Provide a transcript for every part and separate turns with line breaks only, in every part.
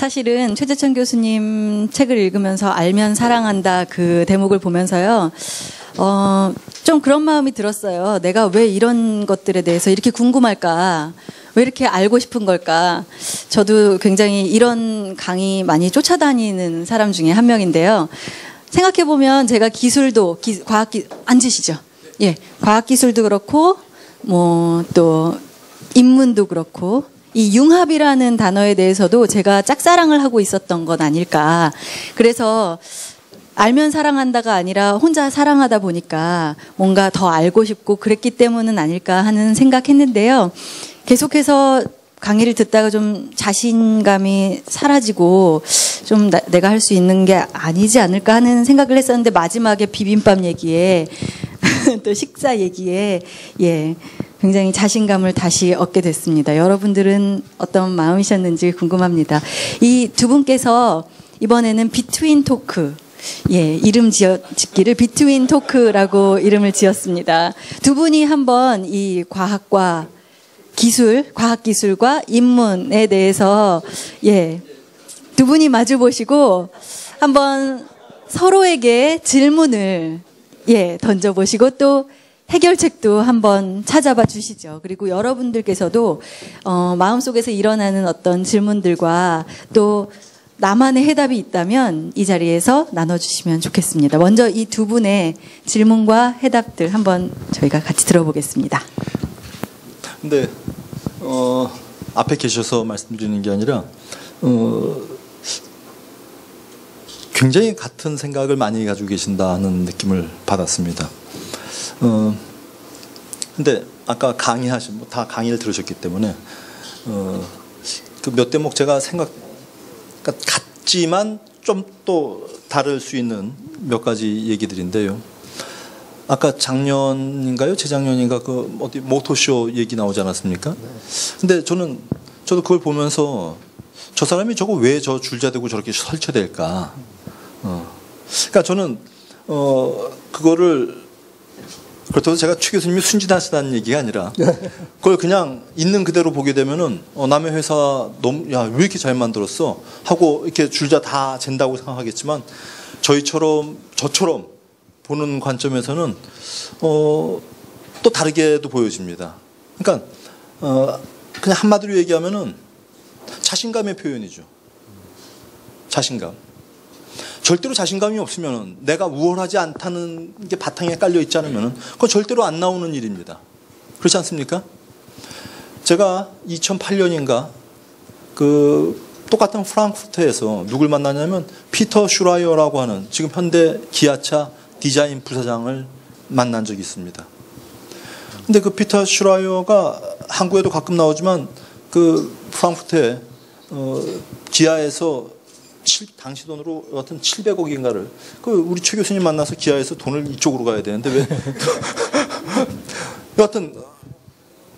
사실은 최재천 교수님 책을 읽으면서 알면 사랑한다 그 대목을 보면서요. 좀 그런 마음이 들었어요. 내가 왜 이런 것들에 대해서 이렇게 궁금할까? 왜 이렇게 알고 싶은 걸까? 저도 굉장히 이런 강의 많이 쫓아다니는 사람 중에 한 명인데요. 생각해보면 제가 기술도, 앉으시죠. 예, 과학기술도 그렇고, 또, 인문도 그렇고, 이 융합이라는 단어에 대해서도 제가 짝사랑을 하고 있었던 건 아닐까. 그래서 알면 사랑한다가 아니라 혼자 사랑하다 보니까 뭔가 더 알고 싶고 그랬기 때문은 아닐까 하는 생각했는데요. 계속해서 강의를 듣다가 좀 자신감이 사라지고 좀 내가 할 수 있는 게 아니지 않을까 하는 생각을 했었는데 마지막에 비빔밥 얘기에 또 식사 얘기에 예 굉장히 자신감을 다시 얻게 됐습니다. 여러분들은 어떤 마음이셨는지 궁금합니다. 이 두 분께서 이번에는 비트윈 토크 예, 이름 짓기를 비트윈 토크라고 이름을 지었습니다. 두 분이 한번 이 과학과 기술, 과학기술과 인문에 대해서 예, 두 분이 마주 보시고 한번 서로에게 질문을 예, 던져보시고 또 해결책도 한번 찾아봐 주시죠. 그리고 여러분들께서도 마음속에서 일어나는 어떤 질문들과 또 나만의 해답이 있다면 이 자리에서 나눠주시면 좋겠습니다. 먼저 이 두 분의 질문과 해답들 한번 저희가 같이 들어보겠습니다.
근데 앞에 계셔서 말씀드리는 게 아니라 굉장히 같은 생각을 많이 가지고 계신다는 느낌을 받았습니다. 근데 아까 강의하신 다 강의를 들으셨기 때문에 그 몇 대목 제가 같지만 좀 또 다를 수 있는 몇 가지 얘기들인데요. 아까 작년인가요? 재작년인가 그 어디 모토쇼 얘기 나오지 않았습니까? 근데 저도 그걸 보면서 저 사람이 저거 왜 저 줄자대고 저렇게 설치될까? 그러니까 저는 그거를 그렇다고 제가 최 교수님이 순진하시다는 얘기가 아니라 그걸 그냥 있는 그대로 보게 되면은 남의 회사 너무 야 왜 이렇게 잘 만들었어 하고 이렇게 줄자 다 잰다고 생각하겠지만 저처럼 보는 관점에서는 또 다르게도 보여집니다. 그러니까 그냥 한마디로 얘기하면은 자신감의 표현이죠. 자신감. 절대로 자신감이 없으면 내가 우월하지 않다는 게 바탕에 깔려 있지 않으면 그건 절대로 안 나오는 일입니다. 그렇지 않습니까? 제가 2008년인가 그 똑같은 프랑크푸르트에서 누굴 만나냐면 피터 슈라이어라고 하는 지금 현대 기아차 디자인 부사장을 만난 적이 있습니다. 근데 그 피터 슈라이어가 한국에도 가끔 나오지만 그 프랑크푸르트에 기아에서 당시 돈으로 여하튼 700억인가를 우리 최 교수님 만나서 기아에서 돈을 이쪽으로 가야 되는데 왜 여하튼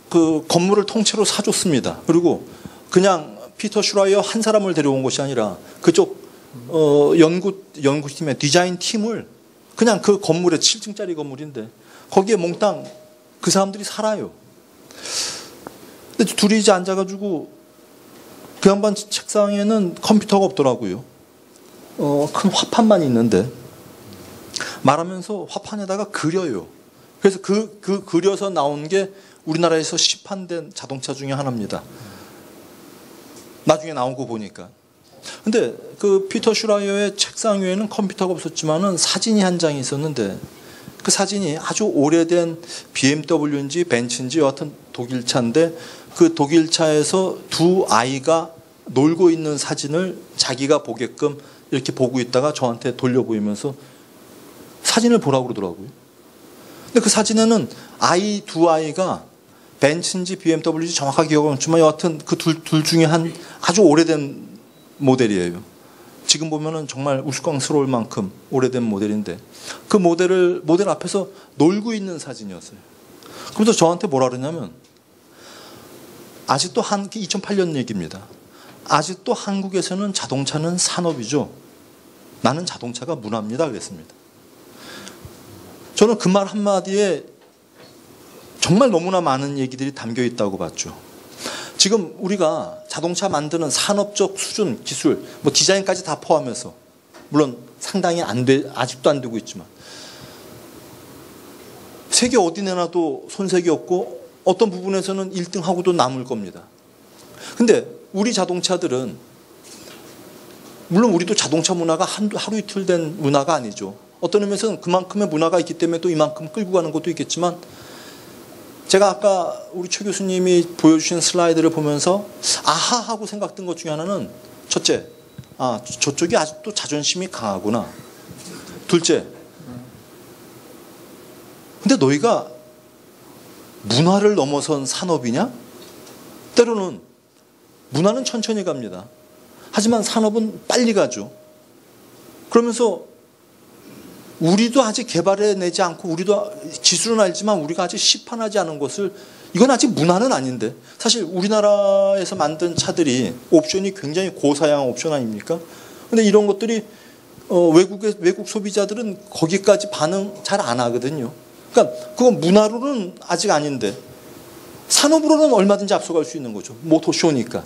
그 건물을 통째로 사줬습니다. 그리고 그냥 피터 슈라이어 한 사람을 데려온 것이 아니라 그쪽 연구팀의 디자인 팀을 그냥 그 건물에 7층짜리 건물인데 거기에 몽땅 그 사람들이 살아요. 근데 둘이 이제 앉아가지고 그 양반 책상에는 컴퓨터가 없더라고요. 큰 화판만 있는데 말하면서 화판에다가 그려요. 그래서 그 그려서 나온 게 우리나라에서 시판된 자동차 중에 하나입니다. 나중에 나온 거 보니까. 근데 그 피터 슈라이어의 책상 위에는 컴퓨터가 없었지만은 사진이 한 장이 있었는데 그 사진이 아주 오래된 BMW인지 벤츠인지 여하튼 독일차인데 그 독일차에서 두 아이가 놀고 있는 사진을 자기가 보게끔 이렇게 보고 있다가 저한테 돌려 보이면서 사진을 보라고 그러더라고요. 근데 그 사진에는 두 아이가 벤츠인지 BMW인지 정확하게 기억은 없지만 여하튼 그 둘 중에 한 아주 오래된 모델이에요. 지금 보면은 정말 우스꽝스러울 만큼 오래된 모델인데 그 모델 앞에서 놀고 있는 사진이었어요. 그래서 저한테 뭐라 그러냐면 아직도 2008년 얘기입니다. 아직도 한국에서는 자동차는 산업이죠. 나는 자동차가 문화입니다. 그랬습니다. 저는 그 말 한마디에 정말 너무나 많은 얘기들이 담겨 있다고 봤죠. 지금 우리가 자동차 만드는 산업적 수준, 기술, 뭐 디자인까지 다 포함해서 물론 상당히 아직도 안 되고 있지만 세계 어디 내놔도 손색이 없고 어떤 부분에서는 1등하고도 남을 겁니다. 근데 우리 자동차들은 물론 우리도 자동차 문화가 하루 이틀 된 문화가 아니죠. 어떤 의미에서는 그만큼의 문화가 있기 때문에 또 이만큼 끌고 가는 것도 있겠지만 제가 아까 우리 최 교수님이 보여주신 슬라이드를 보면서 아하 하고 생각된 것 중에 하나는 첫째, 저쪽이 아직도 자존심이 강하구나. 둘째, 근데 너희가 문화를 넘어선 산업이냐? 때로는 문화는 천천히 갑니다. 하지만 산업은 빨리 가죠. 그러면서 우리도 아직 개발해내지 않고 우리도 기술은 알지만 우리가 아직 시판하지 않은 것을 이건 아직 문화는 아닌데 사실 우리나라에서 만든 차들이 옵션이 굉장히 고사양 옵션 아닙니까? 근데 이런 것들이 외국 소비자들은 거기까지 반응 잘 안 하거든요. 그러니까 그건 문화로는 아직 아닌데 산업으로는 얼마든지 앞서갈 수 있는 거죠. 모터쇼니까.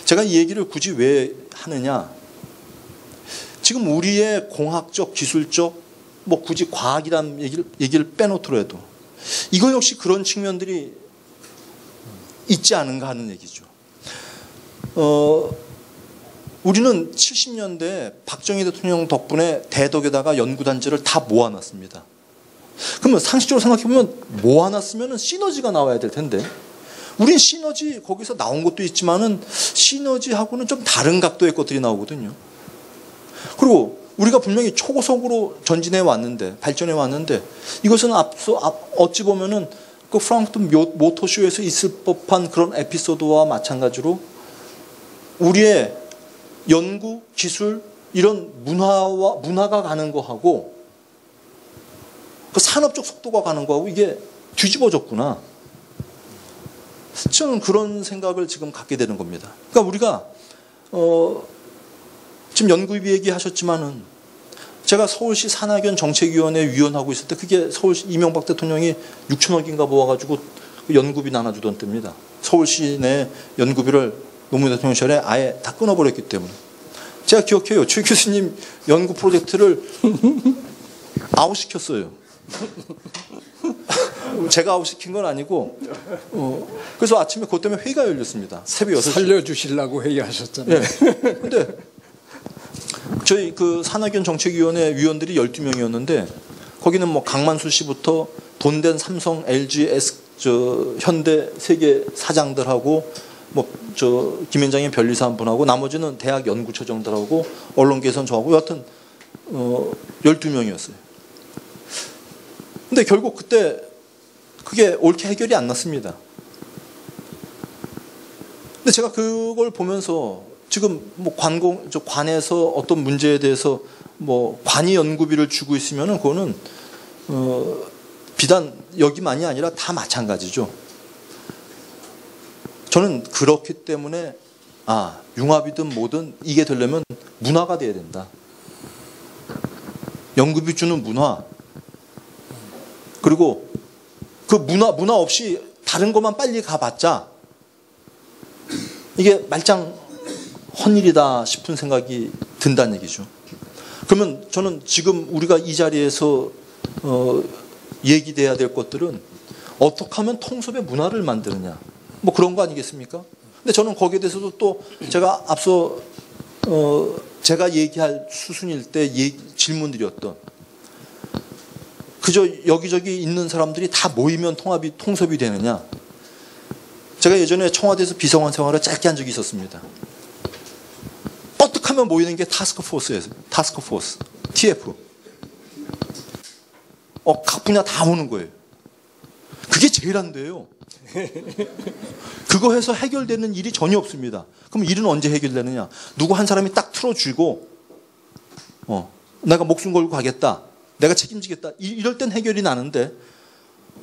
제가 이 얘기를 굳이 왜 하느냐. 지금 우리의 공학적, 기술적, 뭐 굳이 과학이란 얘기를 빼놓더라도 이거 역시 그런 측면들이 있지 않은가 하는 얘기죠. 우리는 70년대 박정희 대통령 덕분에 대덕에다가 연구단지를 다 모아놨습니다. 그러면 상식적으로 생각해보면 모아놨으면 시너지가 나와야 될 텐데 우린 시너지 거기서 나온 것도 있지만은 시너지하고는 좀 다른 각도의 것들이 나오거든요. 그리고 우리가 분명히 초고속으로 전진해 왔는데 발전해 왔는데 이것은 어찌 보면은 그 프랑크푸르트 모터쇼에서 있을 법한 그런 에피소드와 마찬가지로 우리의 연구, 기술 이런 문화가 가는 거하고 그 산업적 속도가 가는 거하고 이게 뒤집어졌구나. 저는 그런 생각을 지금 갖게 되는 겁니다. 그러니까 우리가 지금 연구비 얘기하셨지만은 제가 서울시 산학연 정책위원회 위원하고 있을 때 그게 서울시 이명박 대통령이 6천억인가 모아가지고 연구비 나눠주던 때입니다. 서울시 내 연구비를 노무현 대통령 시절에 아예 다 끊어버렸기 때문에 제가 기억해요. 최 교수님 연구 프로젝트를 아웃시켰어요. 제가 아웃시킨 건 아니고 그래서 아침에 그것 때문에 회의가 열렸습니다. 새벽 6시.
살려주시려고 회의하셨잖아요.
네. 근데 저희 그 산학연 정책위원회 위원들이 12명이었는데 거기는 뭐 강만수 씨부터 돈된 삼성, LG, 현대 세계 사장들하고 뭐 김현장의 변리사 한 분하고 나머지는 대학 연구처장들하고 언론계선 저하고 여하튼 12명이었어요. 근데 결국 그때 그게 옳게 해결이 안 났습니다. 근데 제가 그걸 보면서 지금 뭐 관에서 어떤 문제에 대해서 뭐 관이 연구비를 주고 있으면은 그거는 비단 여기만이 아니라 다 마찬가지죠. 저는 그렇기 때문에 융합이든 뭐든 이게 되려면 문화가 돼야 된다. 연구비 주는 문화. 그리고 그 문화 없이 다른 것만 빨리 가봤자 이게 말짱 헛일이다 싶은 생각이 든다는 얘기죠. 그러면 저는 지금 우리가 이 자리에서 얘기돼야 될 것들은 어떻게 하면 통섭의 문화를 만드느냐 뭐 그런 거 아니겠습니까? 근데 저는 거기에 대해서도 또 제가 앞서 제가 얘기할 수순일 때 질문드렸던 그저 여기저기 있는 사람들이 다 모이면 통섭이 되느냐. 제가 예전에 청와대에서 비서관 생활을 짧게 한 적이 있었습니다. 뻗득하면 모이는 게 타스크포스예요. 타스크포스. TF. 각 분야 다 오는 거예요. 그게 제일 안 돼요. 그거 해서 해결되는 일이 전혀 없습니다. 그럼 일은 언제 해결되느냐. 누구 한 사람이 딱 틀어주고 내가 목숨 걸고 가겠다. 내가 책임지겠다. 이럴 땐 해결이 나는데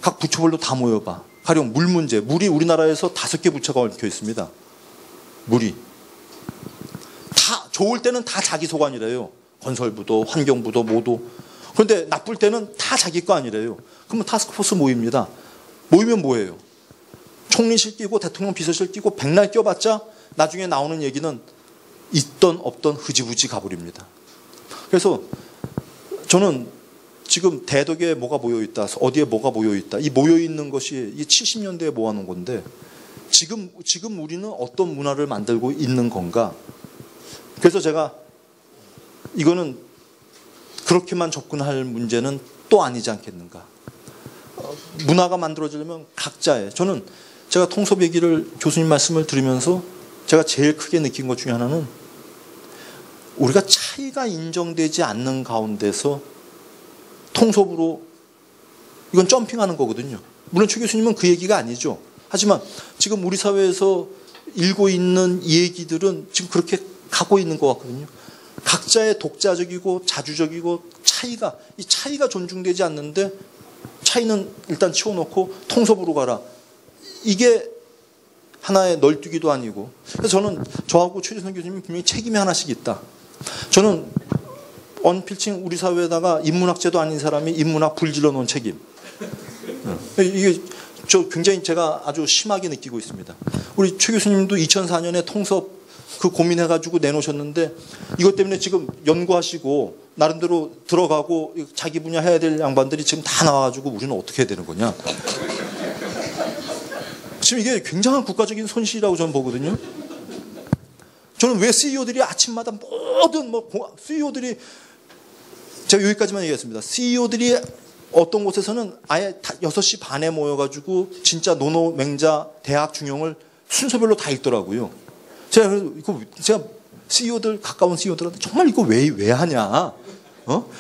각 부처별로 다 모여봐. 가령 물 문제. 물이 우리나라에서 5개 부처가 얽혀 있습니다. 물이. 다 좋을 때는 다 자기 소관이래요. 건설부도 환경부도 모두. 그런데 나쁠 때는 다 자기 거 아니래요. 그러면 타스크포스 모입니다. 모이면 뭐예요? 총리실 끼고 대통령 비서실 끼고 백날 껴봤자 나중에 나오는 얘기는 있던 없던 흐지부지 가버립니다. 그래서 저는 지금 대덕에 뭐가 모여있다, 어디에 뭐가 모여있다, 이 모여있는 것이 이 70년대에 모아놓은 건데 지금 우리는 어떤 문화를 만들고 있는 건가. 그래서 제가 이거는 그렇게만 접근할 문제는 또 아니지 않겠는가. 문화가 만들어지려면 각자의, 저는 제가 통섭 얘기를 교수님 말씀을 들으면서 제가 제일 크게 느낀 것 중에 하나는 우리가 차이가 인정되지 않는 가운데서 통섭으로 이건 점핑하는 거거든요. 물론 최 교수님은 그 얘기가 아니죠. 하지만 지금 우리 사회에서 일고 있는 이 얘기들은 지금 그렇게 가고 있는 것 같거든요. 각자의 독자적이고 자주적이고 이 차이가 존중되지 않는데 차이는 일단 치워놓고 통섭으로 가라. 이게 하나의 널뛰기도 아니고. 그래서 저는 저하고 최재선 교수님이 분명히 책임이 하나씩 있다. 저는 언필칭 우리 사회에다가 인문학제도 아닌 사람이 인문학 불질러 놓은 책임. 이게 저 굉장히 제가 아주 심하게 느끼고 있습니다. 우리 최 교수님도 2004년에 통섭 그 고민해가지고 내놓으셨는데 이것 때문에 지금 연구하시고 나름대로 들어가고 자기 분야 해야 될 양반들이 지금 다 나와가지고 우리는 어떻게 해야 되는 거냐. 지금 이게 굉장한 국가적인 손실이라고 저는 보거든요. 저는 왜 CEO들이 아침마다 모든 CEO들이 제가 여기까지만 얘기했습니다. CEO들이 어떤 곳에서는 아예 6시 반에 모여가지고 진짜 노노 맹자 대학 중용을 순서별로 다 읽더라고요. 제가 CEO들 가까운 CEO들한테 정말 이거 왜 하냐?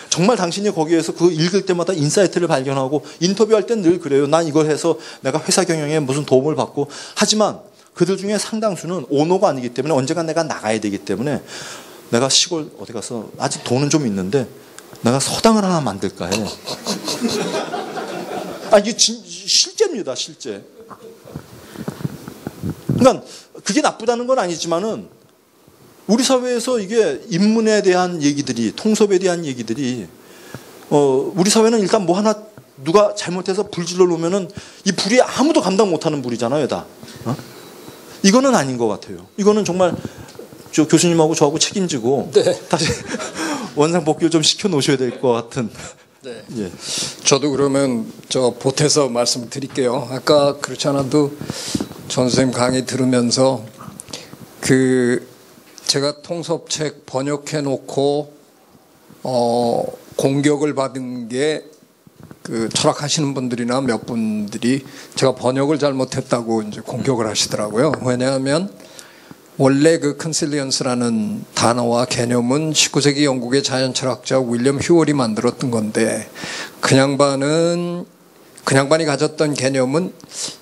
정말 당신이 거기에서 그거 읽을 때마다 인사이트를 발견하고 인터뷰할 땐 늘 그래요. 난 이걸 해서 내가 회사 경영에 무슨 도움을 받고. 하지만 그들 중에 상당수는 오너가 아니기 때문에 언젠간 내가 나가야 되기 때문에 내가 시골 어디 가서 아직 돈은 좀 있는데 내가 서당을 하나 만들까 해. 이게 실제입니다. 실제. 그러니까 그게 나쁘다는 건 아니지만은 우리 사회에서 이게 인문에 대한 얘기들이, 통섭에 대한 얘기들이 우리 사회는 일단 뭐 하나 누가 잘못해서 불 질러 놓으면은 이 불이 아무도 감당 못하는 불이잖아요, 다. 이거는 아닌 것 같아요. 이거는 정말 저 교수님하고 저하고 책임지고
네.
다시 원상 복귀를 좀 시켜 놓으셔야 될 것 같은.
네.
예.
저도 그러면 보태서 말씀드릴게요. 아까 그렇지 않아도 전 선생님 강의 들으면서 제가 통섭책 번역해 놓고 공격을 받은 게 철학하시는 분들이나 몇 분들이 제가 번역을 잘못했다고 이제 공격을 하시더라고요. 왜냐하면 원래 컨실리언스라는 단어와 개념은 19세기 영국의 자연철학자 윌리엄 휴월이 만들었던 건데 그 양반이 가졌던 개념은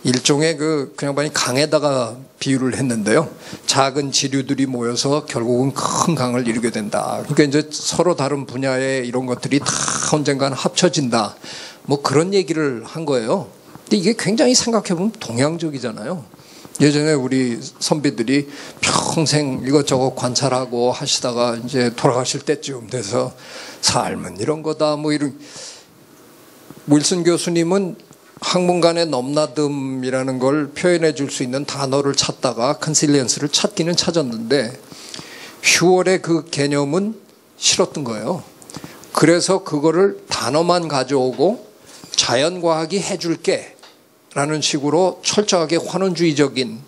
일종의 그 양반이 강에다가 비유를 했는데요. 작은 지류들이 모여서 결국은 큰 강을 이루게 된다. 그러니까 이제 서로 다른 분야의 이런 것들이 다 언젠가는 합쳐진다. 뭐 그런 얘기를 한 거예요. 근데 이게 굉장히 생각해보면 동양적이잖아요. 예전에 우리 선비들이 평생 이것저것 관찰하고 하시다가 이제 돌아가실 때쯤 돼서 삶은 이런 거다 뭐 이런. 윌슨 교수님은 학문간의 넘나듦이라는 걸 표현해 줄 수 있는 단어를 찾다가 컨실리언스를 찾기는 찾았는데 휴월의 그 개념은 싫었던 거예요. 그래서 그거를 단어만 가져오고 자연과학이 해줄게 라는 식으로 철저하게 환원주의적인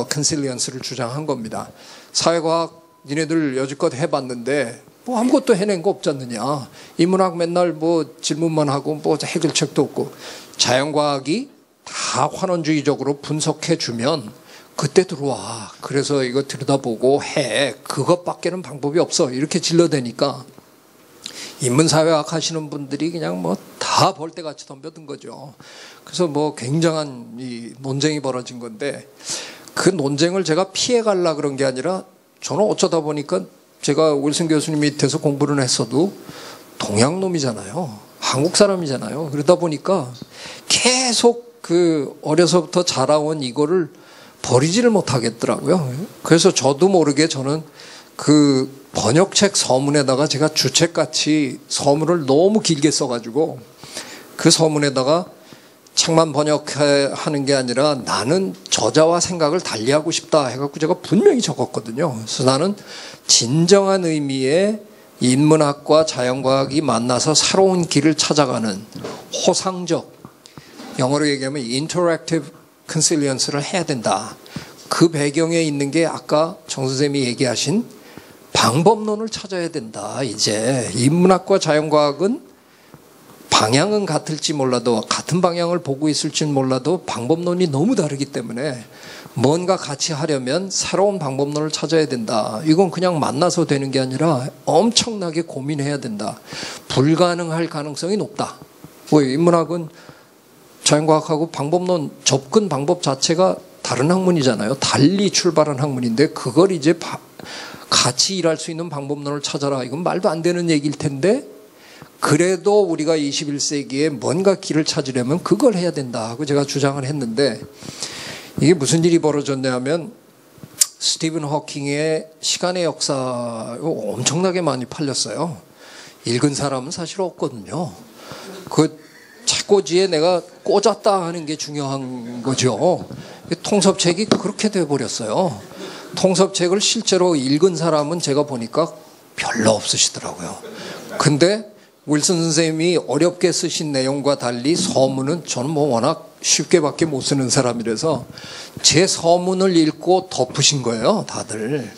컨실리언스를 주장한 겁니다. 사회과학 니네들 여지껏 해봤는데 뭐 아무것도 해낸 거 없지 않느냐. 인문학 맨날 뭐 질문만 하고 뭐 해결책도 없고 자연과학이 다 환원주의적으로 분석해주면 그때 들어와. 그래서 이거 들여다보고 해. 그것밖에는 방법이 없어. 이렇게 질러대니까 인문사회학 하시는 분들이 그냥 뭐 다 벌떼같이 덤벼든 거죠. 그래서 뭐 굉장한 이 논쟁이 벌어진 건데 그 논쟁을 제가 피해가려 그런 게 아니라 저는 어쩌다 보니까 제가 윌슨 교수님 밑에서 공부를 했어도 동양놈이잖아요. 한국 사람이잖아요. 그러다 보니까 계속 어려서부터 자라온 이거를 버리지를 못하겠더라고요. 그래서 저도 모르게 저는 번역책 서문에다가 제가 주책같이 서문을 너무 길게 써가지고 그 서문에다가 책만 번역하는 게 아니라 나는 저자와 생각을 달리하고 싶다 해갖고 제가 분명히 적었거든요. 그래서 나는 진정한 의미의 인문학과 자연과학이 만나서 새로운 길을 찾아가는 호상적, 영어로 얘기하면 interactive consilience를 해야 된다. 그 배경에 있는 게 아까 정 선생님이 얘기하신 방법론을 찾아야 된다. 이제 인문학과 자연과학은 방향은 같을지 몰라도 같은 방향을 보고 있을지는 몰라도 방법론이 너무 다르기 때문에 뭔가 같이 하려면 새로운 방법론을 찾아야 된다. 이건 그냥 만나서 되는 게 아니라 엄청나게 고민해야 된다. 불가능할 가능성이 높다. 왜 인문학은 자연과학하고 방법론 접근 방법 자체가 다른 학문이잖아요. 달리 출발한 학문인데 그걸 이제 같이 일할 수 있는 방법론을 찾아라. 이건 말도 안 되는 얘기일 텐데 그래도 우리가 21세기에 뭔가 길을 찾으려면 그걸 해야 된다 하고 제가 주장을 했는데 이게 무슨 일이 벌어졌냐면 스티븐 호킹의 시간의 역사 엄청나게 많이 팔렸어요. 읽은 사람은 사실 없거든요. 그 책꽂이에 내가 꽂았다 하는 게 중요한 거죠. 통섭책이 그렇게 돼버렸어요. 통섭책을 실제로 읽은 사람은 제가 보니까 별로 없으시더라고요. 근데 윌슨 선생님이 어렵게 쓰신 내용과 달리 서문은 저는 뭐 워낙 쉽게밖에 못 쓰는 사람이라서 제 서문을 읽고 덮으신 거예요, 다들.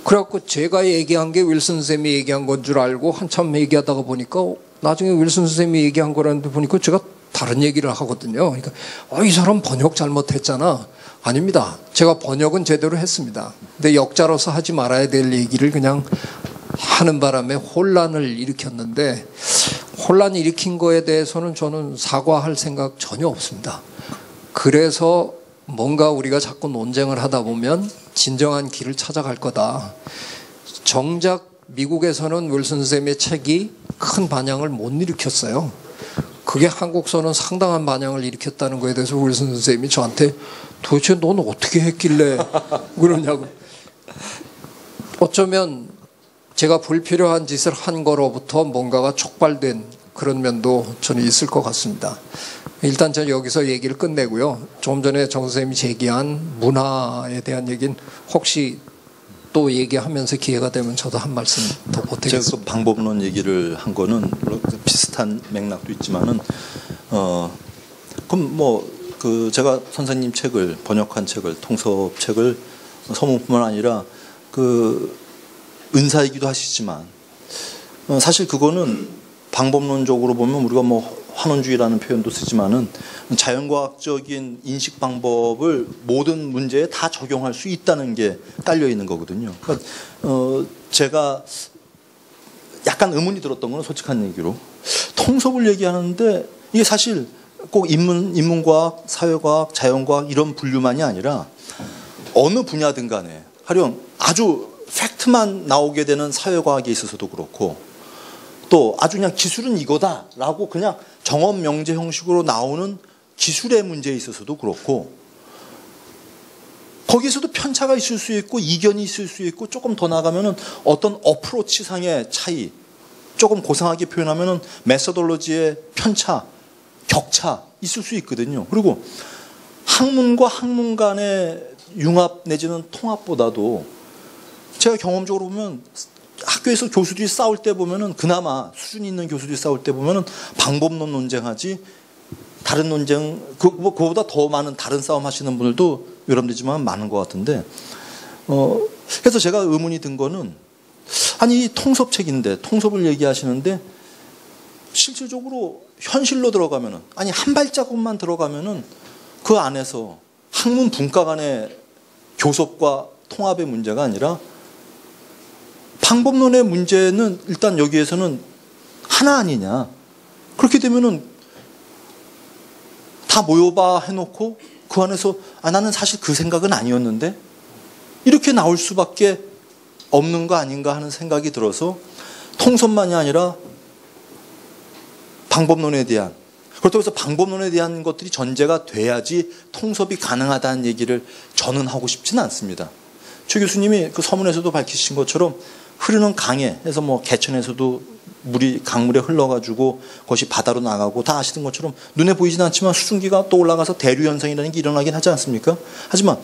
그래갖고 제가 얘기한 게 윌슨 선생님이 얘기한 건 줄 알고 한참 얘기하다가 보니까 나중에 윌슨 선생님이 얘기한 거라는데 보니까 제가 다른 얘기를 하거든요. 그러니까 이 사람 번역 잘못했잖아. 아닙니다. 제가 번역은 제대로 했습니다. 근데 역자로서 하지 말아야 될 얘기를 그냥 하는 바람에 혼란을 일으켰는데 혼란 일으킨 거에 대해서는 저는 사과할 생각 전혀 없습니다. 그래서 뭔가 우리가 자꾸 논쟁을 하다 보면 진정한 길을 찾아갈 거다. 정작 미국에서는 윌슨 선생님의 책이 큰 반향을 못 일으켰어요. 그게 한국서는 상당한 반향을 일으켰다는 거에 대해서 윌슨 선생님이 저한테 도대체 너는 어떻게 했길래 그러냐고. 어쩌면 제가 불필요한 짓을 한 거로부터 뭔가가 촉발된 그런 면도 저는 있을 것 같습니다. 일단 저는 여기서 얘기를 끝내고요. 조금 전에 정 선생님이 제기한 문화에 대한 얘기는 혹시 또 얘기하면서 기회가 되면 저도 한 말씀 더 보태겠습니다.
제가 그 방법론 얘기를 한 거는 비슷한 맥락도 있지만은 그럼 뭐 그 제가 선생님 책을 번역한 책을 통섭 책을 서문뿐만 아니라 그 은사이기도 하시지만 사실 그거는 방법론적으로 보면 우리가 뭐 환원주의라는 표현도 쓰지만은 자연과학적인 인식 방법을 모든 문제에 다 적용할 수 있다는 게 깔려 있는 거거든요. 그러니까 제가 약간 의문이 들었던 건 솔직한 얘기로 통섭을 얘기하는데 이게 사실 꼭 인문과학, 사회과학, 자연과학 이런 분류만이 아니라 어느 분야든 간에 하령 아주 팩트만 나오게 되는 사회과학에 있어서도 그렇고 또 아주 그냥 기술은 이거다라고 그냥 정업 명제 형식으로 나오는 기술의 문제에 있어서도 그렇고 거기에서도 편차가 있을 수 있고 이견이 있을 수 있고 조금 더 나가면은 어떤 어프로치상의 차이 조금 고상하게 표현하면은 메소돌로지의 편차 격차 있을 수 있거든요. 그리고 학문과 학문 간의 융합 내지는 통합보다도 제가 경험적으로 보면 학교에서 교수들이 싸울 때 보면은 그나마 수준 있는 교수들이 싸울 때 보면은 방법론 논쟁하지 다른 논쟁 그거보다 더 많은 다른 싸움 하시는 분들도 여러분들이지만 많은 것 같은데 그래서 제가 의문이 든 거는 아니 이 통섭책인데 통섭을 얘기하시는데 실질적으로 현실로 들어가면은 아니 한 발자국만 들어가면은 그 안에서 학문 분과 간의 교섭과 통합의 문제가 아니라 방법론의 문제는 일단 여기에서는 하나 아니냐. 그렇게 되면은 다 모여봐 해놓고 그 안에서 나는 사실 그 생각은 아니었는데 이렇게 나올 수밖에 없는 거 아닌가 하는 생각이 들어서 통섭만이 아니라 방법론에 대한 그렇다고 해서 방법론에 대한 것들이 전제가 돼야지 통섭이 가능하다는 얘기를 저는 하고 싶지는 않습니다. 최 교수님이 그 서문에서도 밝히신 것처럼 흐르는 강에 해서 뭐 개천에서도 물이 강물에 흘러가지고 그것이 바다로 나가고 다 아시는 것처럼 눈에 보이지는 않지만 수증기가 또 올라가서 대류 현상이라는 게 일어나긴 하지 않습니까? 하지만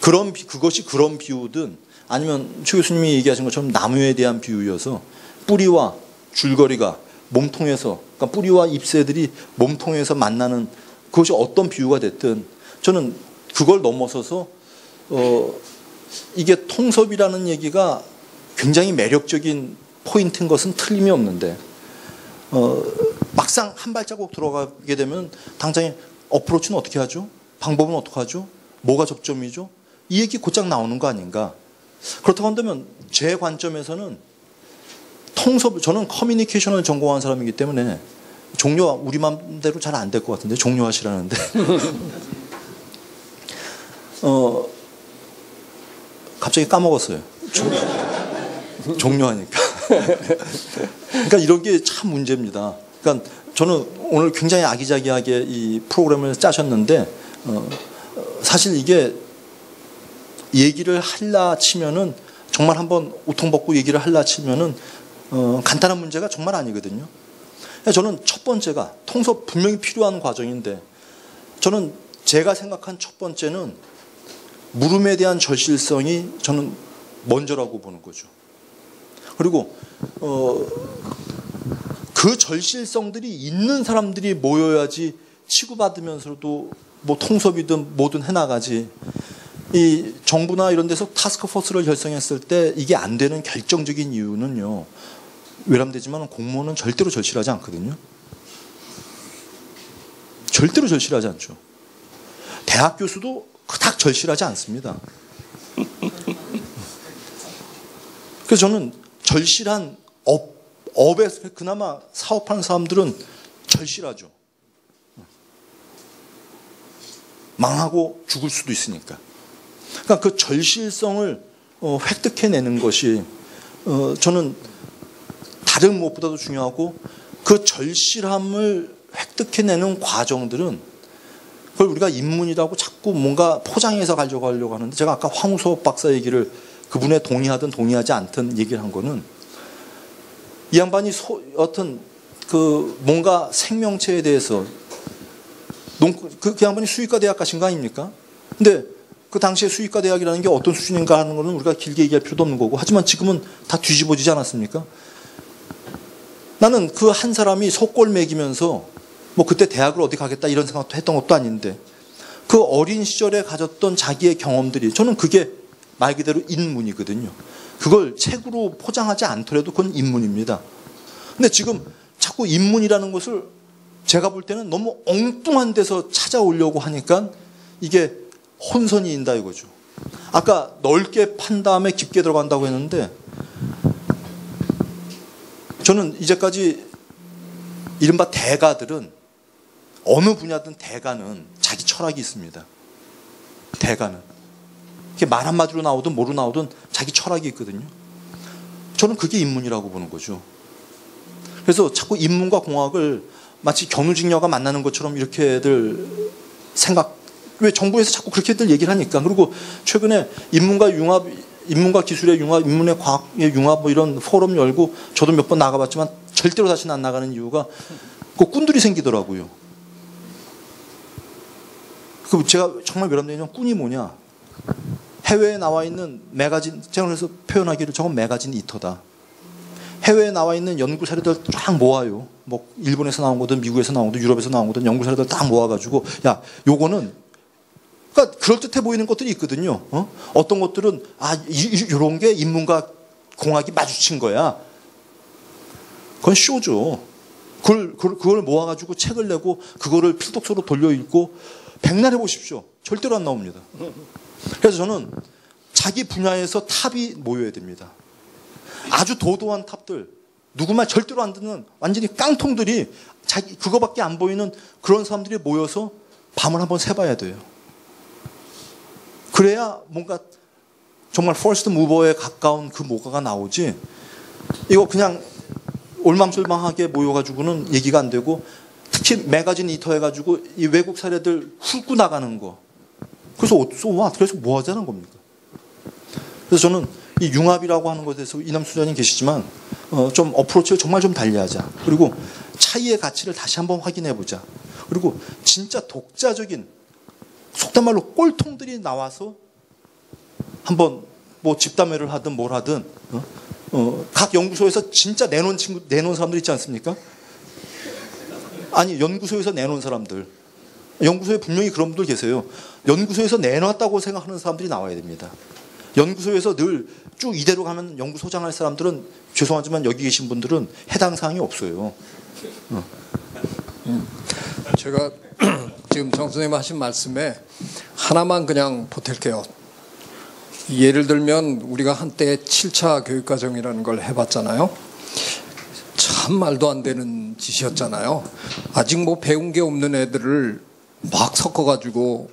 그것이 그런 비유든 아니면 최 교수님이 얘기하신 것처럼 나무에 대한 비유여서 뿌리와 줄거리가 몸통에서, 그러니까 뿌리와 잎새들이 몸통에서 만나는 그것이 어떤 비유가 됐든 저는 그걸 넘어서서 이게 통섭이라는 얘기가 굉장히 매력적인 포인트인 것은 틀림이 없는데 막상 한 발자국 들어가게 되면 당장에 어프로치는 어떻게 하죠? 방법은 어떻게 하죠? 뭐가 접점이죠? 이 얘기 곧장 나오는 거 아닌가? 그렇다고 한다면 제 관점에서는 저는 커뮤니케이션을 전공한 사람이기 때문에 우리 맘대로 잘 안 될 것 같은데 종료하시라는데 갑자기 까먹었어요. 종료하니까. 그러니까 이런 게 참 문제입니다. 그러니까 저는 오늘 굉장히 아기자기하게 이 프로그램을 짜셨는데 사실 이게 얘기를 할라 치면은 정말 한번 우통 벗고 얘기를 할라 치면은 간단한 문제가 정말 아니거든요. 저는 첫 번째가 통섭 분명히 필요한 과정인데 저는 제가 생각한 첫 번째는 물음에 대한 절실성이 저는 먼저라고 보는 거죠. 그리고 그 절실성들이 있는 사람들이 모여야지 치고받으면서도 뭐 통섭이든 뭐든 해나가지. 이 정부나 이런 데서 타스크포스를 결성했을 때 이게 안 되는 결정적인 이유는요. 외람되지만 공무원은 절대로 절실하지 않거든요. 절대로 절실하지 않죠. 대학 교수도 그닥 절실하지 않습니다. 그래서 저는 절실한 업에서 그나마 사업하는 사람들은 절실하죠. 망하고 죽을 수도 있으니까. 그러니까 그 절실성을 획득해내는 것이 저는 다른 무엇보다도 중요하고 그 절실함을 획득해내는 과정들은 그걸 우리가 인문이라고 자꾸 뭔가 포장해서 가져가려고 하는데 제가 아까 황우석 박사 얘기를 그분에 동의하든 동의하지 않든 얘기를 한 거는 이 양반이 어떤 그 뭔가 생명체에 대해서 그 양반이 수의과 대학 가신 거 아닙니까? 근데 그 당시에 수의과 대학이라는 게 어떤 수준인가 하는 거는 우리가 길게 얘기할 필요도 없는 거고 하지만 지금은 다 뒤집어지지 않았습니까? 나는 그 한 사람이 속골 매기면서 뭐 그때 대학을 어디 가겠다 이런 생각도 했던 것도 아닌데 그 어린 시절에 가졌던 자기의 경험들이 저는 그게 말 그대로 인문이거든요. 그걸 책으로 포장하지 않더라도 그건 인문입니다. 근데 지금 자꾸 인문이라는 것을 제가 볼 때는 너무 엉뚱한 데서 찾아오려고 하니까 이게 혼선이 인다 이거죠. 아까 넓게 판 다음에 깊게 들어간다고 했는데 저는 이제까지 이른바 대가들은 어느 분야든 대가는 자기 철학이 있습니다. 대가는. 말 한마디로 나오든 뭐로 나오든 자기 철학이 있거든요. 저는 그게 인문이라고 보는 거죠. 그래서 자꾸 인문과 공학을 마치 견우직녀가 만나는 것처럼 이렇게들 왜 정부에서 자꾸 그렇게들 얘기를 하니까. 그리고 최근에 인문과 융합, 인문과 기술의 융합, 인문의 과학의 융합 뭐 이런 포럼 열고 저도 몇 번 나가봤지만 절대로 다시는 안 나가는 이유가 그 꾼들이 생기더라고요. 그 제가 정말 외람되냐면 꾼이 뭐냐. 해외에 나와 있는 매거진, 제가 그래서 표현하기를 저건 매거진 이터다. 해외에 나와 있는 연구 사례들 쫙 모아요. 뭐 일본에서 나온 거든 미국에서 나온 거든 유럽에서 나온 거든 연구 사례들 딱 모아가지고 야 요거는 그러니까 그럴듯해 보이는 것들이 있거든요. 어떤 것들은 이런 게 인문과 공학이 마주친 거야. 그건 쇼죠. 그걸 모아가지고 책을 내고 그거를 필독서로 돌려 읽고 백날 해보십시오. 절대로 안 나옵니다. 그래서 저는 자기 분야에서 탑이 모여야 됩니다. 아주 도도한 탑들, 누구 말 절대로 안 듣는 완전히 깡통들이 자기 그거밖에 안 보이는 그런 사람들이 모여서 밤을 한번 새봐야 돼요. 그래야 뭔가 정말 퍼스트 무버에 가까운 그 뭐가가 나오지. 이거 그냥 올망졸망하게 모여가지고는 얘기가 안 되고 특히 매거진 이터 해가지고 이 외국 사례들 훑고 나가는 거. 그래서 그래서 뭐 하자는 겁니까? 그래서 저는 이 융합이라고 하는 것에 대해서 이남수 소장님 계시지만 좀 어프로치를 정말 좀 달리하자. 그리고 차이의 가치를 다시 한번 확인해 보자. 그리고 진짜 독자적인 속된 말로 꼴통들이 나와서 한번 뭐 집담회를 하든 뭘 하든 각 연구소에서 진짜 내놓은 사람들 있지 않습니까? 아니 연구소에서 내놓은 사람들, 연구소에 분명히 그런 분들 계세요. 연구소에서 내놨다고 생각하는 사람들이 나와야 됩니다. 연구소에서 늘 쭉 이대로 가면 연구소장 할 사람들은 죄송하지만 여기 계신 분들은 해당 사항이 없어요.
제가 지금 정 선생님 하신 말씀에 하나만 그냥 보탤게요. 예를 들면 우리가 한때 7차 교육과정이라는 걸 해봤잖아요. 참 말도 안 되는 짓이었잖아요. 아직 뭐 배운 게 없는 애들을 막 섞어가지고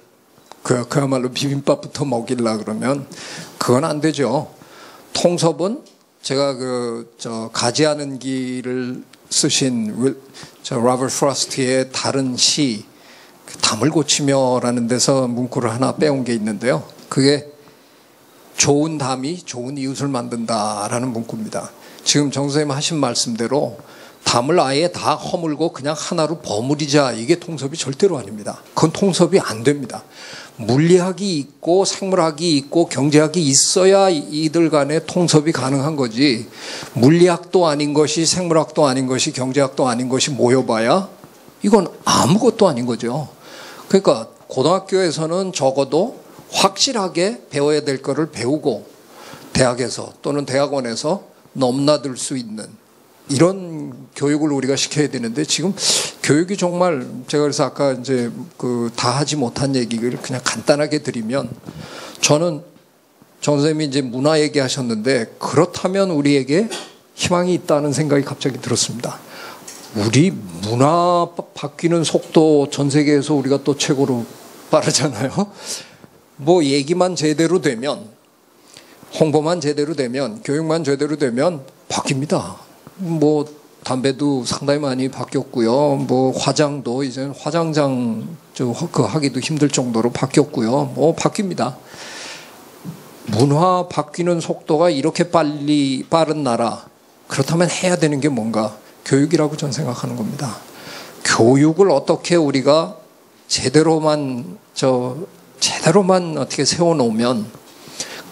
그야말로 비빔밥부터 먹이려 그러면 그건 안 되죠. 통섭은 제가 가지하는 길을 쓰신 로버트 프로스트의 다른 시 담을 고치며라는 데서 문구를 하나 빼온 게 있는데요. 그게 좋은 담이 좋은 이웃을 만든다라는 문구입니다. 지금 정 선생님 하신 말씀대로 담을 아예 다 허물고 그냥 하나로 버무리자, 이게 통섭이 절대로 아닙니다. 그건 통섭이 안 됩니다. 물리학이 있고 생물학이 있고 경제학이 있어야 이들 간에 통섭이 가능한 거지, 물리학도 아닌 것이 생물학도 아닌 것이 경제학도 아닌 것이 모여봐야 이건 아무것도 아닌 거죠. 그러니까 고등학교에서는 적어도 확실하게 배워야 될 거를 배우고 대학에서 또는 대학원에서 넘나들 수 있는 이런 교육을 우리가 시켜야 되는데, 지금 교육이 정말, 제가 그래서 아까 이제 다 하지 못한 얘기를 그냥 간단하게 드리면, 저는 정 선생님이 이제 문화 얘기하셨는데 그렇다면 우리에게 희망이 있다는 생각이 갑자기 들었습니다. 우리 문화 바뀌는 속도 전 세계에서 우리가 또 최고로 빠르잖아요. 뭐 얘기만 제대로 되면, 홍보만 제대로 되면, 교육만 제대로 되면 바뀝니다. 뭐 담배도 상당히 많이 바뀌었고요. 뭐 화장도 이제 화장장 하기도 힘들 정도로 바뀌었고요. 뭐 바뀝니다. 문화 바뀌는 속도가 이렇게 빠른 나라, 그렇다면 해야 되는 게 뭔가? 교육이라고 저는 생각하는 겁니다. 교육을 어떻게 우리가 제대로만 어떻게 세워놓으면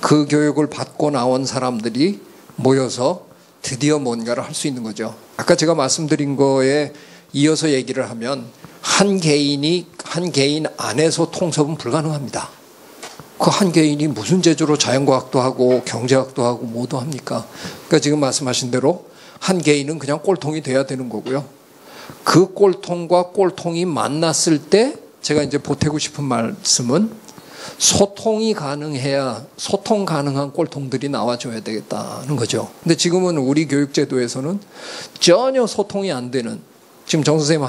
그 교육을 받고 나온 사람들이 모여서 드디어 뭔가를 할 수 있는 거죠. 아까 제가 말씀드린 거에 이어서 얘기를 하면 한 개인 안에서 통섭은 불가능합니다. 그 한 개인이 무슨 재주로 자연과학도 하고 경제학도 하고 뭐도 합니까? 그러니까 지금 말씀하신 대로 한 개인은 그냥 꼴통이 돼야 되는 거고요. 그 꼴통과 꼴통이 만났을 때 제가 이제 보태고 싶은 말씀은, 소통이 가능해야 소통 가능한 꼴통들이 나와줘야 되겠다는 거죠. 근데 지금은 우리 교육제도에서는 전혀 소통이 안 되는, 지금 정 선생님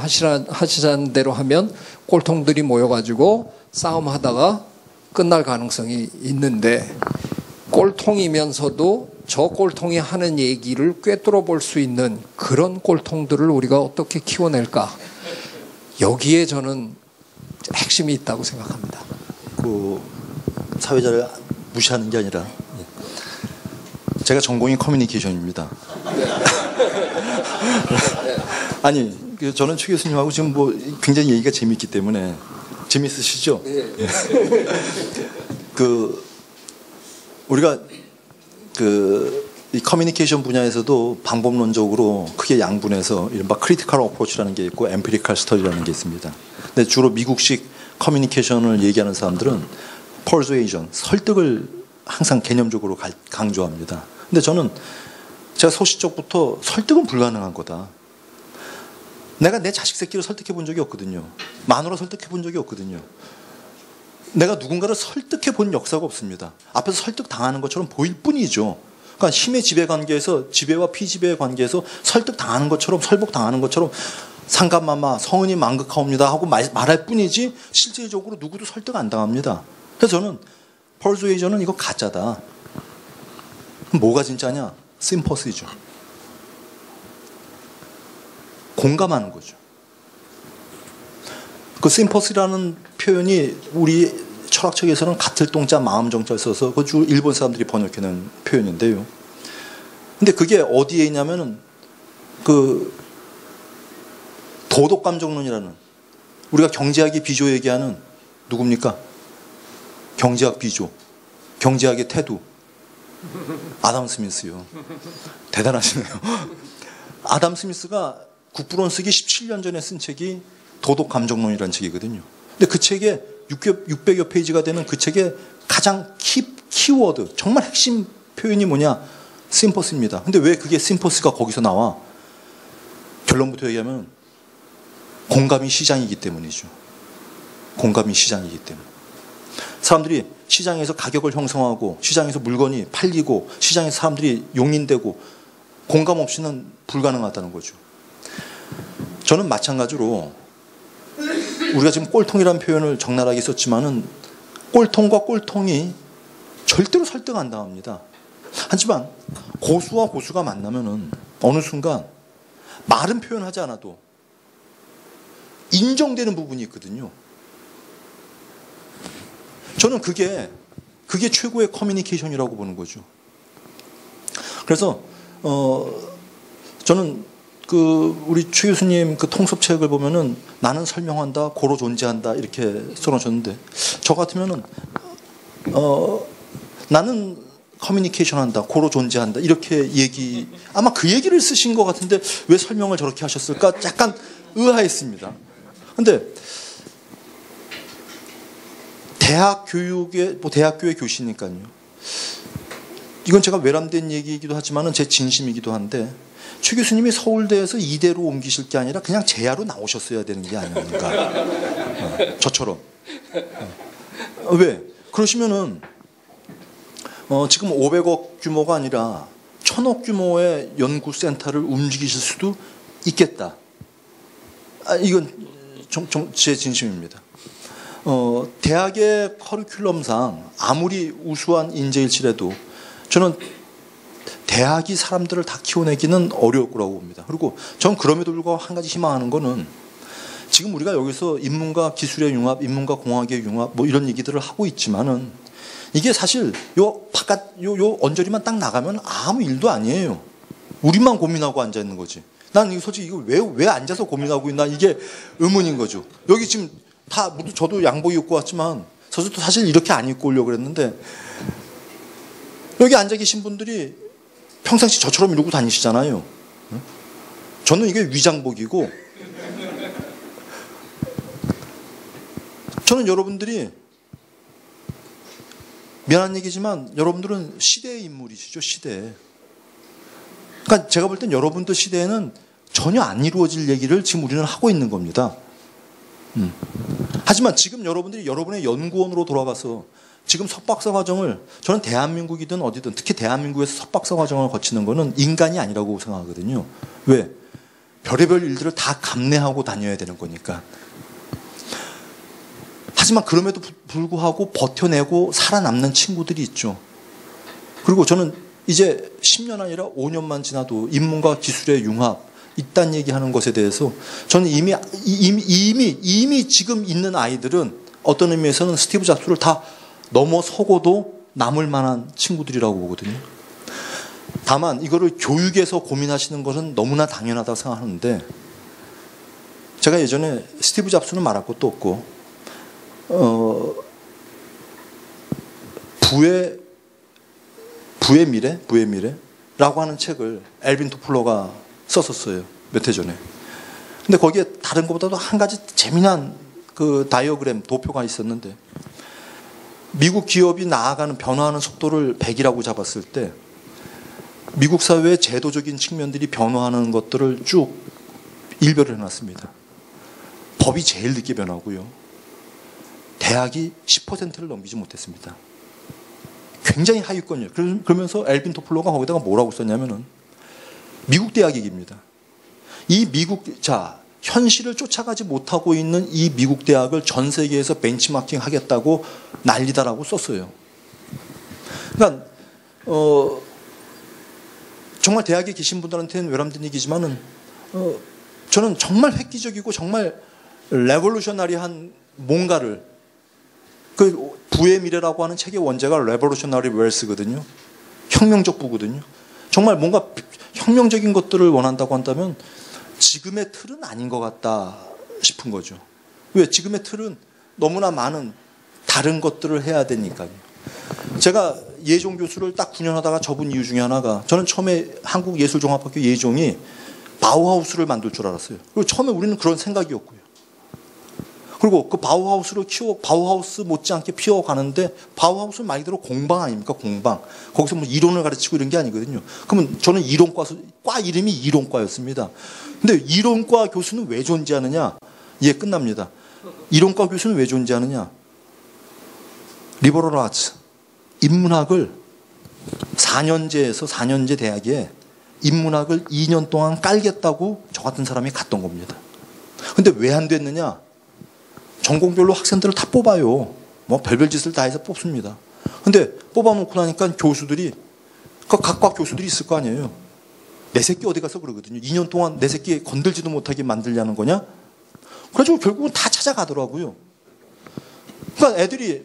하시자는 대로 하면 꼴통들이 모여가지고 싸움하다가 끝날 가능성이 있는데, 꼴통이면서도 저 꼴통이 하는 얘기를 꿰뚫어 볼 수 있는 그런 꼴통들을 우리가 어떻게 키워낼까? 여기에 저는 핵심이 있다고 생각합니다.
사회자를 무시하는 게 아니라, 제가 전공이 커뮤니케이션입니다. 아니, 저는 최 교수님하고 지금 뭐 굉장히 얘기가 재밌기 때문에. 재밌으시죠? 우리가 이 커뮤니케이션 분야에서도 방법론적으로 크게 양분해서 이른바 크리티컬 어프로치라는 게 있고 엠피리컬 스터디라는 게 있습니다. 근데 주로 미국식 커뮤니케이션을 얘기하는 사람들은 퍼수에이전, 설득을 항상 개념적으로 강조합니다. 근데 저는 제가 소시적부터 설득은 불가능한 거다. 내가 내 자식 새끼를 설득해 본 적이 없거든요. 마누라 설득해 본 적이 없거든요. 내가 누군가를 설득해 본 역사가 없습니다. 앞에서 설득 당하는 것처럼 보일 뿐이죠. 그러니까 힘의 지배 관계에서, 지배와 피지배의 관계에서 설득 당하는 것처럼, 설복 당하는 것처럼 상감마마 성은이 망극하옵니다 하고 말할 뿐이지 실질적으로 누구도 설득 안 당합니다. 그래서 저는 퍼수에이전은 이거 가짜다. 뭐가 진짜냐? 심퍼시죠. 공감하는 거죠. 그 심퍼시라는 표현이 우리 철학책에서는 같을 동자 마음 정자를 써서 그 일본 사람들이 번역해낸 표현인데요. 근데 그게 어디에 있냐면은 그 도덕감정론이라는, 우리가 경제학의 비조 얘기하는 누굽니까? 경제학 비조, 경제학의 태두, 아담 스미스요. 대단하시네요. 아담 스미스가 국부론 쓰기 17년 전에 쓴 책이 도덕감정론이라는 책이거든요. 근데 그 책에 600여 페이지가 되는 그 책의 가장 키워드, 정말 핵심 표현이 뭐냐? 심퍼스입니다. 근데 왜 그게 심퍼스가 거기서 나와? 결론부터 얘기하면 공감이 시장이기 때문이죠. 공감이 시장이기 때문에. 사람들이 시장에서 가격을 형성하고 시장에서 물건이 팔리고 시장에서 사람들이 용인되고 공감 없이는 불가능하다는 거죠. 저는 마찬가지로 우리가 지금 꼴통이라는 표현을 적나라하게 썼지만은 꼴통과 꼴통이 절대로 설득 안 당합니다. 하지만 고수와 고수가 만나면은 어느 순간 말은 표현하지 않아도 인정되는 부분이 있거든요. 저는 그게 최고의 커뮤니케이션이라고 보는 거죠. 그래서 저는 우리 최 교수님 그 통섭책을 보면은 나는 설명한다, 고로 존재한다 이렇게 써놓으셨는데, 저 같으면은 나는 커뮤니케이션 한다, 고로 존재한다 이렇게 아마 그 얘기를 쓰신 것 같은데 왜 설명을 저렇게 하셨을까 약간 의아했습니다. 근데 대학교의 교시니까요. 이건 제가 외람된 얘기이기도 하지만은 제 진심이기도 한데, 최 교수님이 서울대에서 이대로 옮기실 게 아니라 그냥 제야로 나오셨어야 되는 게 아닙니까? 저처럼. 왜? 그러시면은 지금 500억 규모가 아니라 1000억 규모의 연구센터를 움직이실 수도 있겠다. 이건 제 진심입니다. 대학의 커리큘럼상 아무리 우수한 인재일지라도 저는 대학이 사람들을 다 키워내기는 어려울 거라고 봅니다. 그리고 전 그럼에도 불구하고 한 가지 희망하는 거는, 지금 우리가 여기서 인문과 기술의 융합, 인문과 공학의 융합 뭐 이런 얘기들을 하고 있지만은 이게 사실 요 언저리만 딱 나가면 아무 일도 아니에요. 우리만 고민하고 앉아 있는 거지. 난 솔직히 이거 왜 앉아서 고민하고 있나 이게 의문인 거죠. 여기 지금 다 모두 저도 양복 입고 왔지만 저도 사실 이렇게 안 입고 오려고 그랬는데, 여기 앉아 계신 분들이 평상시 저처럼 이러고 다니시잖아요. 저는 이게 위장복이고, 저는 여러분들이, 미안한 얘기지만 여러분들은 시대의 인물이시죠. 시대. 그러니까 제가 볼 땐 여러분들 시대에는 전혀 안 이루어질 얘기를 지금 우리는 하고 있는 겁니다. 하지만 지금 여러분들이 여러분의 연구원으로 돌아가서 지금 석박사 과정을, 저는 대한민국이든 어디든 특히 대한민국에서 석박사 과정을 거치는 거는 인간이 아니라고 생각하거든요. 왜? 별의별 일들을 다 감내하고 다녀야 되는 거니까. 하지만 그럼에도 불구하고 버텨내고 살아남는 친구들이 있죠. 그리고 저는 이제 10년 아니라 5년만 지나도 인문과 기술의 융합 있다는 얘기하는 것에 대해서 저는 이미 지금 있는 아이들은 어떤 의미에서는 스티브 잡스를 다 넘어서고도 남을 만한 친구들이라고 보거든요. 다만 이거를 교육에서 고민하시는 것은 너무나 당연하다고 생각하는데, 제가 예전에 스티브 잡스는 말할 것도 없고 부의 미래라고 하는 책을 엘빈 토플러가 썼었어요. 몇 해 전에. 근데 거기에 다른 것보다도 한 가지 재미난 그 다이어그램, 도표가 있었는데, 미국 기업이 나아가는, 변화하는 속도를 100이라고 잡았을 때 미국 사회의 제도적인 측면들이 변화하는 것들을 쭉 일별을 해놨습니다. 법이 제일 늦게 변하고요. 대학이 10%를 넘기지 못했습니다. 굉장히 하위권이에요. 그러면서 엘빈 토플러가 거기다가 뭐라고 썼냐면은, 미국 대학 얘기입니다. 현실을 쫓아가지 못하고 있는 이 미국 대학을 전 세계에서 벤치마킹 하겠다고 난리다라고 썼어요. 그러니까 정말 대학에 계신 분들한테는 외람된 얘기지만은 저는 정말 획기적이고 정말 레볼루셔너리한 뭔가를, 부의 미래라고 하는 책의 원제가 레볼루셔너리 웰스거든요. 혁명적 부거든요. 정말 뭔가 혁명적인 것들을 원한다고 한다면 지금의 틀은 아닌 것 같다 싶은 거죠. 왜? 지금의 틀은 너무나 많은 다른 것들을 해야 되니까요. 제가 예종 교수를 딱 9년 하다가 접은 이유 중에 하나가, 저는 처음에 한국예술종합학교 예종이 바우하우스를 만들 줄 알았어요. 그리고 처음에 우리는 그런 생각이었고요. 그리고 그 바우하우스 못지않게 피워가는데, 바우하우스는 말 그대로 공방 아닙니까? 공방. 거기서 뭐 이론을 가르치고 이런 게 아니거든요. 그러면 저는 과 이름이 이론과였습니다. 근데 이론과 교수는 왜 존재하느냐? 이해 끝납니다. 이론과 교수는 왜 존재하느냐? 리버럴 아츠, 인문학을 4년제 대학에 인문학을 2년 동안 깔겠다고 저 같은 사람이 갔던 겁니다. 근데 왜 안 됐느냐? 전공별로 학생들을 다 뽑아요. 뭐 별별 짓을 다 해서 뽑습니다. 근데 뽑아놓고 나니까 교수들이, 각과 교수들이 있을 거 아니에요. 내 새끼 어디 가서 그러거든요. 2년 동안 내 새끼 건들지도 못하게 만들려는 거냐? 그래가지고 결국은 다 찾아가더라고요. 그러니까 애들이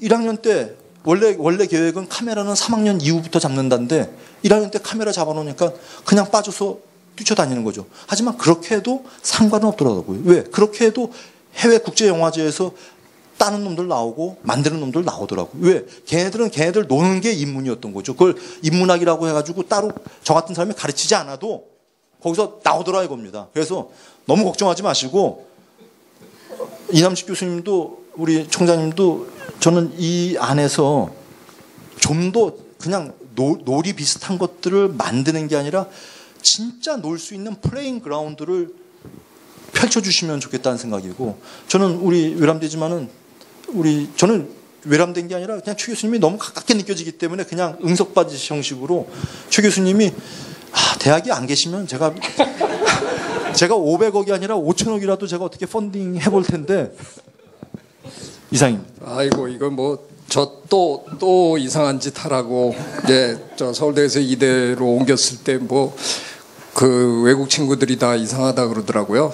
1학년 때 원래 계획은 카메라는 3학년 이후부터 잡는다는데 1학년 때 카메라 잡아놓으니까 그냥 빠져서 뛰쳐다니는 거죠. 하지만 그렇게 해도 상관은 없더라고요. 왜? 그렇게 해도 해외 국제영화제에서 따는 놈들 나오고 만드는 놈들 나오더라고요. 왜? 걔네들 노는 게 인문이었던 거죠. 그걸 인문학이라고 해가지고 따로 저 같은 사람이 가르치지 않아도 거기서 나오더라 이겁니다. 그래서 너무 걱정하지 마시고, 이남식 교수님도 우리 총장님도 저는 이 안에서 좀 더 그냥 놀이 비슷한 것들을 만드는 게 아니라 진짜 놀 수 있는 플레잉 그라운드를 펼쳐주시면 좋겠다는 생각이고, 저는 우리 외람되지만은 저는 외람된 게 아니라 그냥 최 교수님이 너무 가깝게 느껴지기 때문에 그냥 응석받이 형식으로 최 교수님이 대학에 안 계시면 제가 500억이 아니라 5천억이라도 제가 어떻게 펀딩 해볼 텐데. 이상입니다.
아이고, 이거 뭐 저 또 이상한 짓 하라고, 저 서울대에서 이대로 옮겼을 때 뭐 그 외국 친구들이 다 이상하다 그러더라고요.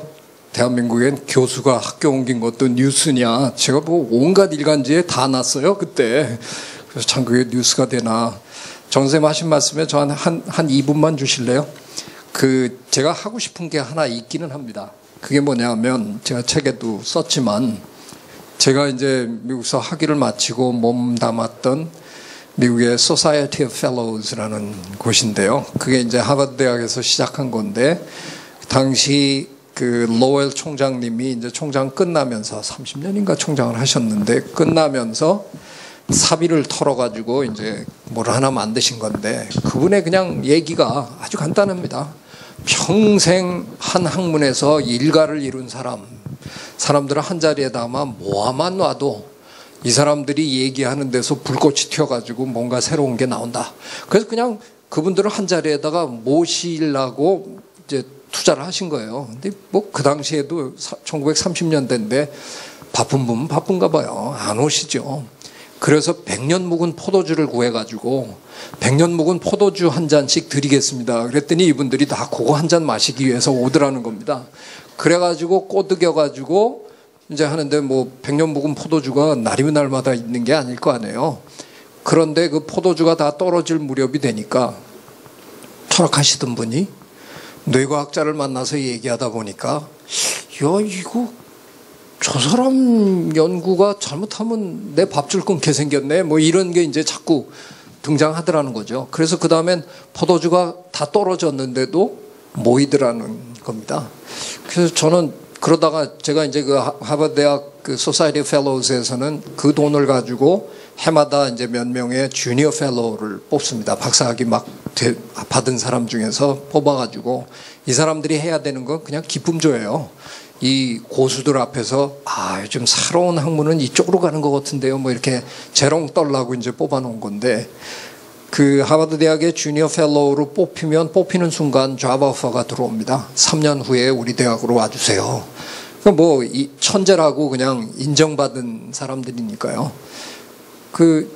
대한민국엔 교수가 학교 옮긴 것도 뉴스냐. 제가 뭐 온갖 일간지에 다 났어요 그때. 그래서 참 그게 뉴스가 되나. 정 선생님 하신 말씀에 저 한 2분만 주실래요? 제가 하고 싶은 게 하나 있기는 합니다. 그게 뭐냐면, 제가 책에도 썼지만, 제가 이제 미국에서 학위를 마치고 몸담았던 미국의 Society of Fellows라는 곳인데요. 그게 이제 하버드 대학에서 시작한 건데, 당시 그 로웰 총장님이 이제 총장 끝나면서 30년인가 총장을 하셨는데, 끝나면서 사비를 털어가지고 이제 뭘 하나 만드신 건데, 그분의 그냥 얘기가 아주 간단합니다. 평생 한 학문에서 일가를 이룬 사람들을 한 자리에다가 모아만 놔도 이 사람들이 얘기하는 데서 불꽃이 튀어가지고 뭔가 새로운 게 나온다. 그래서 그냥 그분들을 한 자리에다가 모시려고 이제 투자를 하신 거예요. 근데 뭐 그 당시에도 1930년대인데 바쁜 분은 바쁜가 봐요. 안 오시죠. 그래서 100년 묵은 포도주를 구해가지고 100년 묵은 포도주 한 잔씩 드리겠습니다. 그랬더니 이분들이 다 그거 한 잔 마시기 위해서 오더라는 겁니다. 그래가지고 꼬드겨가지고 이제 하는데, 뭐 100년 묵은 포도주가 날이면 날마다 있는 게 아닐 거 아니에요. 그런데 그 포도주가 다 떨어질 무렵이 되니까 철학하시던 분이 뇌과학자를 만나서 얘기하다 보니까, 이거 저 사람 연구가 잘못하면 내 밥줄 끊게 생겼네, 뭐 이런 게 이제 자꾸 등장하더라는 거죠. 그래서 그 다음엔 포도주가 다 떨어졌는데도 모이더라는 겁니다. 그래서 저는 그러다가 제가 이제 그 하버드 대학 그 소사이티 펠로우스에서는 그 돈을 가지고 해마다 이제 몇 명의 주니어 펠로우를 뽑습니다. 박사학위 막 받은 사람 중에서 뽑아가지고, 이 사람들이 해야 되는 건 그냥 기쁨조예요. 이 고수들 앞에서 요즘 새로운 학문은 이쪽으로 가는 것 같은데요, 뭐 이렇게 재롱 떨라고 이제 뽑아놓은 건데, 그 하버드 대학의 주니어 펠로우로 뽑히는 순간 잡 오퍼가 들어옵니다. 3년 후에 우리 대학으로 와주세요. 뭐 천재라고 그냥 인정받은 사람들이니까요.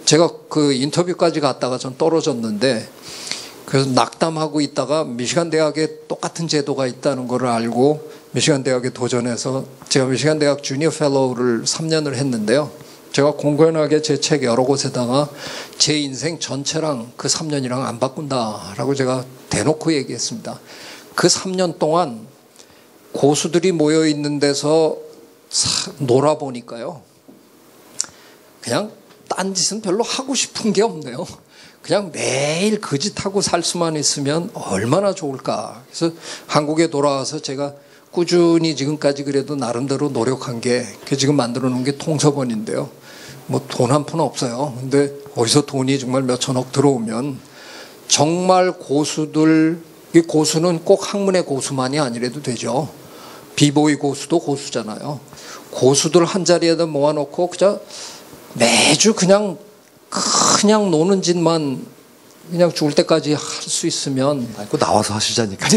제가 그 인터뷰까지 갔다가 전 떨어졌는데, 그래서 낙담하고 있다가 미시간 대학에 똑같은 제도가 있다는 걸 알고 미시간 대학에 도전해서, 제가 미시간 대학 주니어 펠로우를 3년을 했는데요. 제가 공공연하게 제 책 여러 곳에다가 제 인생 전체랑 그 3년이랑 안 바꾼다라고 제가 대놓고 얘기했습니다. 그 3년 동안 고수들이 모여 있는 데서 놀아보니까요. 그냥 딴 짓은 별로 하고 싶은 게 없네요. 그냥 매일 그 짓하고 살 수만 있으면 얼마나 좋을까. 그래서 한국에 돌아와서 제가 꾸준히 지금까지 그래도 나름대로 노력한 게 지금 만들어 놓은 게 통서관인데요. 뭐 돈 한 푼 없어요. 근데 어디서 돈이 정말 몇 천억 들어오면 정말 고수들, 이 고수는 꼭 학문의 고수만이 아니라도 되죠. 비보이 고수도 고수잖아요. 고수들 한 자리에다 모아놓고 그냥 매주 그냥 노는 짓만 그냥 죽을 때까지 할 수 있으면.
아니, 그 나와서 하시자니까.